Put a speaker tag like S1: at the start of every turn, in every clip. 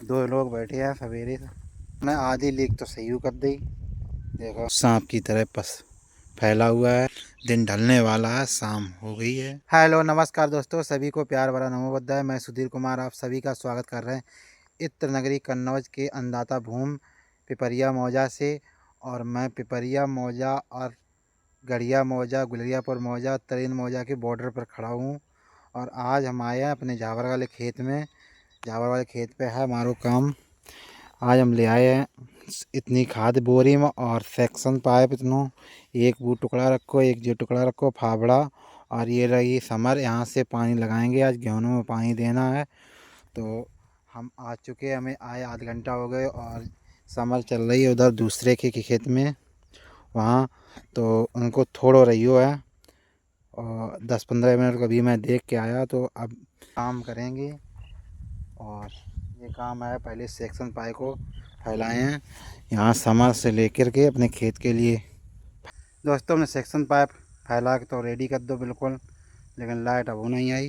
S1: दो लोग बैठे हैं सवेरे से। मैं आधी लीक तो सही कर दी। देखो सांप की तरह पस फैला हुआ है। दिन ढलने वाला है, शाम हो गई है। हेलो नमस्कार दोस्तों, सभी को प्यार भरा नमोबुद्धाय। मैं सुधीर कुमार आप सभी का स्वागत कर रहे हैं इत्र नगरी कन्नौज के अन्नदाता भूमि पिपरिया मौजा से। और मैं पिपरिया मौजा और गड़िया मौजा, गुलरियापुर मौजा, तरेन मौजा के बॉर्डर पर खड़ा हूँ। और आज हम आए हैं अपने जावर वाले खेत में। जावर वाले खेत पे है हमारा काम। आज हम ले आए हैं इतनी खाद बोरी में और सेक्शन पाइप इतनों। एक वो टुकड़ा रखो, एक जो टुकड़ा रखो, फावड़ा। और ये रही समर, यहाँ से पानी लगाएंगे। आज गेहूं में पानी देना है। तो हम आ चुके, हमें आए आध घंटा हो गए और समर चल रही है उधर दूसरे के खेत में वहाँ। तो उनको थोड़ा रही हो है और 10-15 मिनट कभी मैं देख के आया। तो अब काम करेंगे। और ये काम है, पहले सेक्शन पाइप को फैलाए हैं यहाँ समर से लेकर के अपने खेत के लिए। दोस्तों हमने सेक्शन पाइप फैला के तो रेडी कर दो बिल्कुल, लेकिन लाइट अब नहीं आई।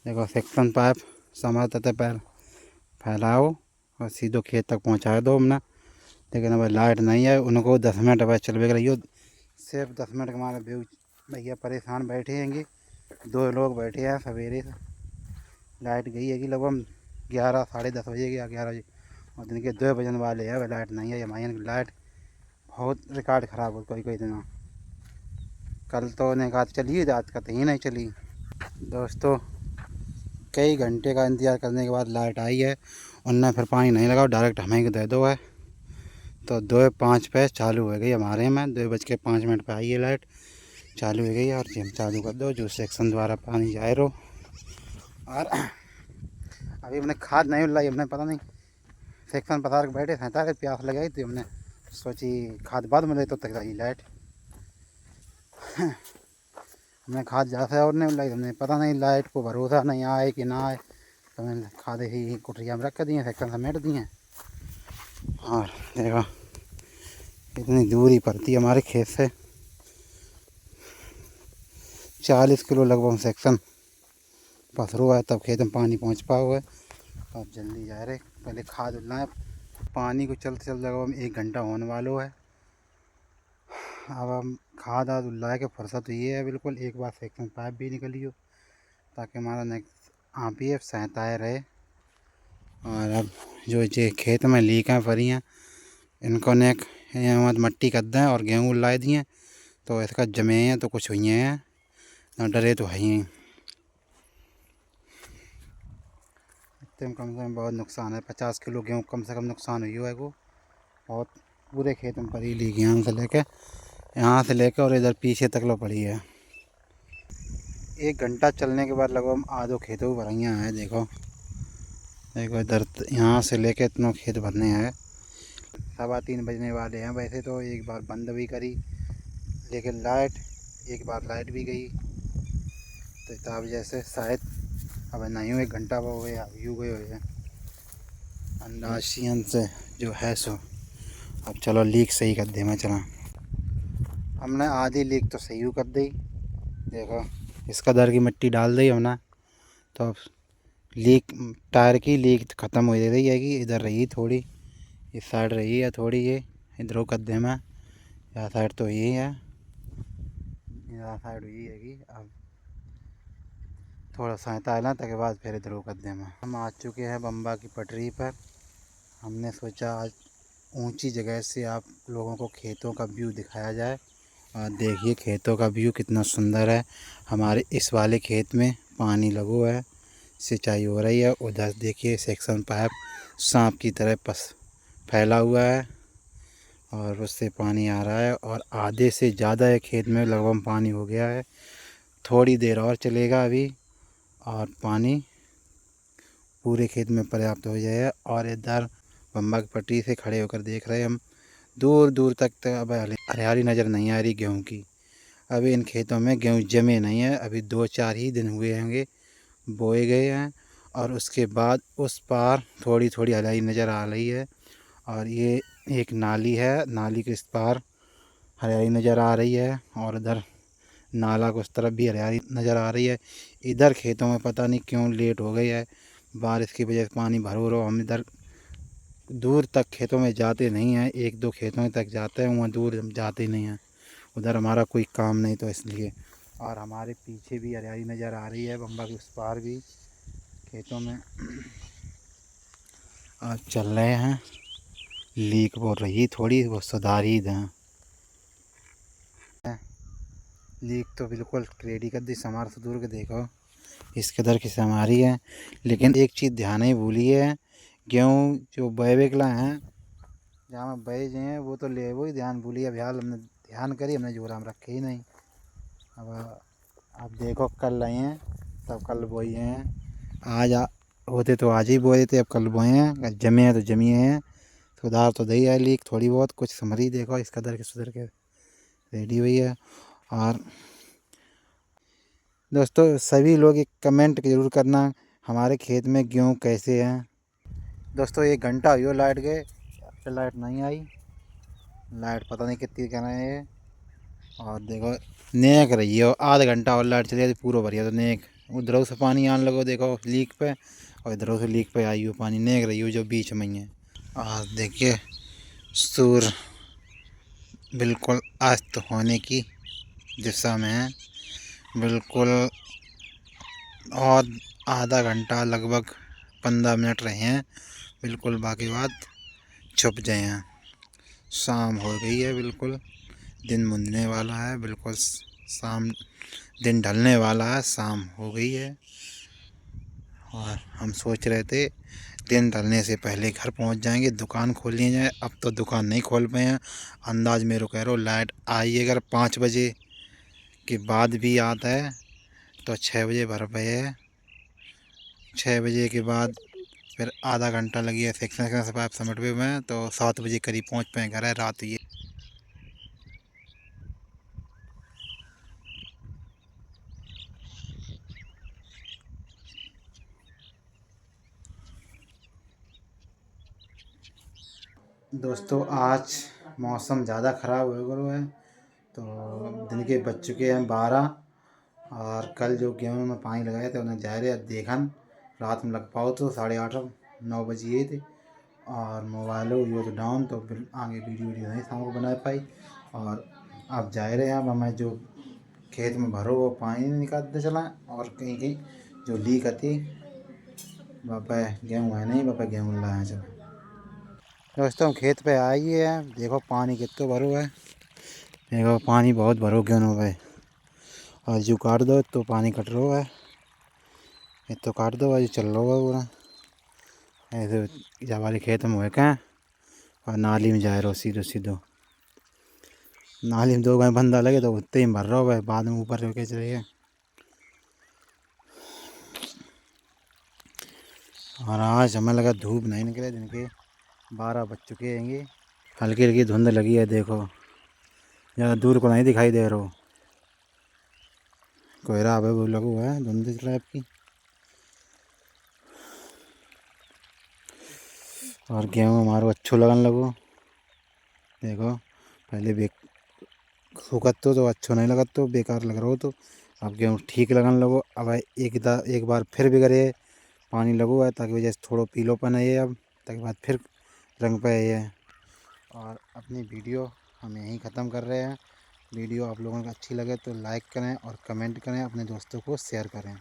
S1: देखो सेक्शन पाइप समर तक पैर फैलाओ और सीधो खेत तक पहुँचा दो हमने। लेकिन अब लाइट नहीं है, उनको 10 मिनट अब चलवे रही हो। सिर्फ 10 मिनट के हमारे भैया परेशान बैठे हैंगे। दो लोग बैठे हैं सवेरे से। लाइट गई है कि लगभग 11 साढ़े 10 बजे या 11 बजे और दिन के 2 बजने वाले हैं। वह लाइट नहीं है। हमारे लाइट बहुत रिकॉर्ड ख़राब हो कोई कोई दिन। कल तो ने कहा चली, रात का तो ही नहीं चली। दोस्तों कई घंटे का इंतज़ार करने के बाद लाइट आई है। उनने फिर पानी नहीं लगाओ, डायरेक्ट हमें ही दे दो है। तो 2:05 पे चालू हो गई हमारे में। 2:05 पे आई है लाइट, चालू हो गई। और जिम चालू कर दो जो सेक्शन द्वारा पानी जाए रो। और अभी हमने खाद नहीं लाई, हमने पता नहीं सेक्शन पसार के बैठे थे, ताकि प्यास लगाई थी। हमने सोची खाद बाद में ले तो तक रही लाइट। हमने खाद जैसे और नहीं लाई, हमने पता नहीं लाइट को भरोसा नहीं आए कि ना आए। तो मैंने खाद ही कुटिया में रख दिए, सेक्शन समेट दिए। और देखो इतनी दूरी पड़ती है हमारे खेत से, 40 किलो लगभग सेक्शन पसरो है, तब खेत में पानी पहुंच पा हुआ है। अब जल्दी जा रहे, पहले खाद लाए। पानी को चलते चलते लगभग 1 घंटा होने वाला है। अब हम खाद आद ला के फुर्सत हुई है बिल्कुल। एक बार सेक्शन पाइप भी निकली हो ताकि हमारा नेक्स्ट आप ही सहताए रहे। और अब जो ये खेत में लीकें पड़ी हैं इनको नेक मट्टी कर दें और गेहूँ ला दिए। तो इसका जमे हैं तो कुछ हुई हैं ना, डरे तो है ही। इतने कम से कम बहुत नुकसान है, 50 किलो गेहूँ कम से कम नुकसान हुई है वो। बहुत पूरे खेत में पड़ी ली यहाँ से लेकर और इधर पीछे तक लो पड़ी है। 1 घंटा चलने के बाद लगभग आधो खेतों को भरियाँ हैं। देखो देखो इधर यहाँ से लेकर इतनों खेत भरने हैं। 3:15 बजने वाले हैं। वैसे तो एक बार बंद भी करी, लेकिन एक बार लाइट भी गई। तो इतना वजह से शायद अब नहीं हो, 1 घंटा हो गया अब यूँ गए हुए हैं अंदाजियन से जो है सो। अब चलो लीक सही कर दे। मैं चला, हमने आधी लीक तो सही कर दी। देखो इस कदर की मिट्टी डाल दी हमने। तो अब लीक टायर की लीक ख़त्म हो रही है कि इधर रही थोड़ी, इस साइड रही है थोड़ी, ये इधरों कद्दे में, यह साइड तो यही है, यह साइड यही है कि अब थोड़ा सा ताला तक के बाद फिर इधरों कद्दे में। हम आ चुके हैं बम्बा की पटरी पर। हमने सोचा आज ऊंची जगह से आप लोगों को खेतों का व्यू दिखाया जाए। और देखिए खेतों का व्यू कितना सुंदर है। हमारे इस वाले खेत में पानी लगा है, सिंचाई हो रही है। उधर देखिए सेक्शन पाइप सांप की तरह फैला हुआ है और उससे पानी आ रहा है। और आधे से ज़्यादा है खेत में लगभग पानी हो गया है। थोड़ी देर और चलेगा अभी और पानी पूरे खेत में पर्याप्त हो जाएगा। और इधर बम्बा की पटरी से खड़े होकर देख रहे हैं हम, दूर दूर तक अब हरियाली नज़र नहीं आ रही गेहूँ की। अभी इन खेतों में गेहूँ जमे नहीं है, अभी 2-4 ही दिन हुए होंगे बोए गए हैं। और उसके बाद उस पार थोड़ी थोड़ी हरियाली नज़र आ रही है। और ये एक नाली है, नाली के इस पार हरियाली नज़र आ रही है। और इधर नाला को उस तरफ भी हरियाली नज़र आ रही है। इधर खेतों में पता नहीं क्यों लेट हो गई है, बारिश की वजह से पानी भर हो रहा। हम इधर दूर तक खेतों में जाते नहीं हैं, एक दो खेतों तक जाते हैं, वहाँ दूर हम जाते नहीं हैं, उधर हमारा कोई काम नहीं तो इसलिए। और हमारे पीछे भी हरियाली नज़र आ रही है, बम्बा के उस पार भी खेतों में आज चल रहे हैं। लीक बोल रही थोड़ी, वो सुधार ही दें। लीक तो बिल्कुल रेडी कर दी, समार से दूर के देखो इस कदर की हमारी है। लेकिन एक चीज़ ध्यान ही भूली है, गेहूँ जो बेवेकला हैं जहाँ में बहे जे हैं वो तो ले, वो ही ध्यान भूली है। फिलहाल हमने ध्यान करी, हमने जोरा में रखे ही नहीं। अब देखो कल रहे हैं तब कल बोए हैं, होते तो आज ही बोए थे, अब कल बोए हैं, जमे हैं तो जमी हैं। सुधार तो दही है, लीक थोड़ी बहुत कुछ समरी देखो इस कदर के सुधर के रेडी हुई है। और दोस्तों सभी लोग एक कमेंट ज़रूर करना हमारे खेत में गेहूँ कैसे हैं। दोस्तों 1 घंटा हुई लाइट गए, फिर लाइट नहीं आई। लाइट पता नहीं कितनी कहना है। और देखो नेक रही है, आधा घंटा और लाइट चली जाती पूरा भरिया तो नेक उधरों से पानी आने लगो देखो लीक पे, और इधरों से लीक पे आई हो पानी, नेक रही हो जो बीच में ही है। और देखिए सूर्य बिल्कुल अस्त होने की दिशा में है बिल्कुल। और आधा घंटा लगभग 15 मिनट रहे हैं बिल्कुल, बाकी बात छुप जाए हैं। शाम हो गई है बिल्कुल, दिन मुंदने वाला है बिल्कुल, शाम दिन ढलने वाला है, शाम हो गई है। और हम सोच रहे थे दिन ढलने से पहले घर पहुंच जाएंगे, दुकान खोल ली जाए। अब तो दुकान नहीं खोल पाए हैं। अंदाज मेरे कह रहा हूँ लाइट आई अगर 5 बजे के बाद भी आता है तो 6 बजे भर पे है। 6 बजे के बाद फिर आधा घंटा लगी है सेक्शन से पाइप समेट पे में, तो 7 बजे करीब पहुंच पाए घर है रात ये। दोस्तों आज मौसम ज़्यादा ख़राब हो गया है, तो दिन के बज चुके हैं 12। और कल जो गेहूँ में पानी लगाए थे उन्हें जा रहे देखन रात में लग पाओ तो 8:30-9 बजे थे। और मोबाइल हो तो डाउन, तो फिर आगे वीडियो नहीं शाम को बना पाई। और अब जा रहे हैं, अब हमें जो खेत में भरो वो पानी निकालते चला, और कहीं कहीं जो लीक आती वहाँ गेहूँ है नहीं, वहाँ गेहूँ लाए चला। दोस्तों खेत पे आई है, देखो पानी कितना भरो है, देखो पानी बहुत भरो गेहूँ पे। और जो काट दो तो पानी कट रहा है, ये तो काट दो आज चल रहा है पूरा ऐसे जब वाले खेत में हुए क्या। और नाली में जा रहा सीधो सीधो, नाली में 2 घंटे बंदा लगे तो उतने ही भर रहा है, बाद में ऊपर लेके चलिए। और आज हमें लगा धूप नहीं निकले, दिन के 12 बज चुके हैं। हल्की हल्की धुंध लगी है, देखो ज़्यादा दूर को नहीं दिखाई दे रहा, कोहरा अब वो लगा हुआ है धुंध टाइप की। और गेहूँ हमारो अच्छो लगन लगो, देखो पहले सूखत तो अच्छो नहीं लगत तो बेकार लग रहा हो, तो अब गेहूँ ठीक लगन लगो। अब एक बार फिर भी करे पानी लगो है ताकि वजह से थोड़ा पीलोपन है ये, अब ताकि बाद फिर रंग पे है। और अपनी वीडियो हम यहीं ख़त्म कर रहे हैं। वीडियो आप लोगों को अच्छी लगे तो लाइक करें और कमेंट करें, अपने दोस्तों को शेयर करें।